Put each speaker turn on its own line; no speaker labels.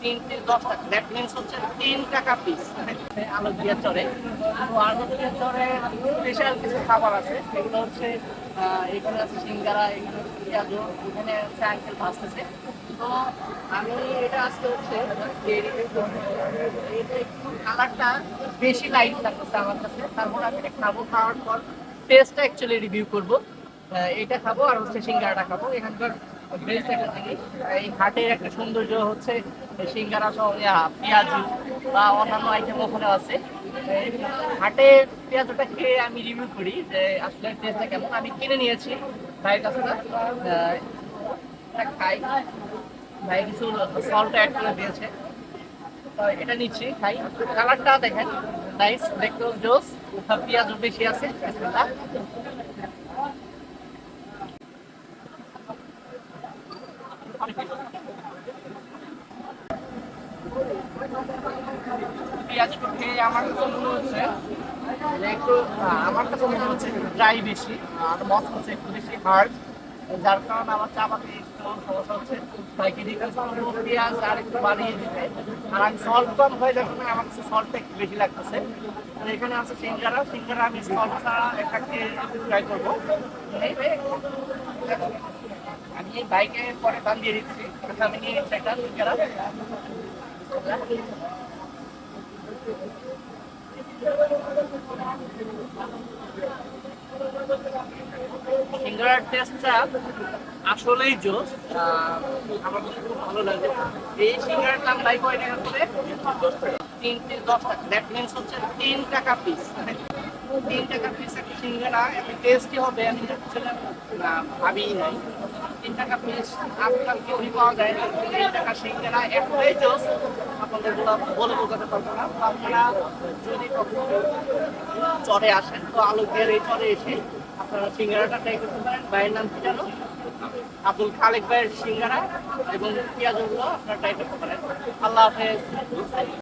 তিনটে 10 টাকা, that means হচ্ছে 3 টাকা পিস। আলু দিয়ে চড়ে, তো আলু দিয়ে চড়ে স্পেশাল কিছু খাবার আছে, এগুলো হচ্ছে এখানে আছে সিঙ্গারা, এখানে হচ্ছে পেঁয়াজু, এখানে হচ্ছে আঙ্কেল ভাজতেছে। তো আমি এটা আজকে হচ্ছে এটা একটু কালারটা বেশি লাইট লাগতেছে আমার কাছে, তারপর আমি এটা খাবো, খাওয়ার পর টেস্টটা অ্যাকচুয়ালি রিভিউ করবো। এটা খাবো আর হচ্ছে সিঙ্গারাটা খাবো। এখানকার বেস্ট একটা জিনিস, এই হাটের একটা সৌন্দর্য হচ্ছে সিঙ্গারা সহ পেঁয়াজু বা অন্যান্য আইটেম ওখানে আছে। এই হাটে পেঁয়াজুটা খেয়ে আমি রিভিউ করি যে আসলে টেস্টটা কেমন। আমি কিনে নিয়েছি ভাইয়ের কাছে না, এটা খাই। ভাই কিছু সল্ট অ্যাড করে দিয়েছে, তো এটা নিচ্ছি খাই। কালারটা দেখেন, নাইস, দেখতেও জোস। পেঁয়াজও বেশি আছে, বিসমিল্লাহ। পেঁয়াজটা খেয়ে আমার কাছে মনে হচ্ছে যে একটু আমার কাছে মনে হচ্ছে ড্রাই বেশি, আর মশলা হচ্ছে একটু বেশি হার্ড, যার কারণে আমার চা পাতি একটু সমস্যা হচ্ছে। ভাইকে রিকোয়েস্ট করবো পেঁয়াজ আর একটু বাড়িয়ে দিতে। আর আমি সল্ট কম হয়ে যাবে, আমার কাছে সল্টটা একটু বেশি লাগতেছে। আর এখানে আছে সিঙ্গারা, সিঙ্গারা আমি সল্ট ছাড়া একটাকে ট্রাই করবো। এই রে, আমি এই বাইকে পরে দাম দিয়ে দিচ্ছি, আমি নিয়ে নিচ্ছি একটা সিঙ্গারা। সিঙ্গারার টেস্টটা আসলেই জোস, আমার কাছে খুব ভালো লাগে। এই সিঙ্গারার দাম ভাই কয় টাকা করে? তিনটে 10 টাকা, দ্যাট মিনস হচ্ছে 3 টাকা পিস। 3 টাকা পিস একটা সিঙ্গারা এত টেস্টি হবে আমি আসলে ভাবি নাই। 3 টাকা পিস আজকাল কেউই পাওয়া যায় না। 3 টাকা সিঙ্গারা এতটাই জোস, আপনাদের বলে বোঝাতে পারবো না। তো আপনারা যদি কখনো চরে আসেন, তো আলোকের এই চরে এসে আপনারা সিঙ্গারাটা ট্রাই করতে পারেন। ভাইয়ের নাম কি জানো? আব্দুল খালেক ভাইয়ের সিঙ্গারা এবং পেঁয়াজগুলো আপনারা ট্রাই করতে পারেন। আল্লাহ হাফেজ।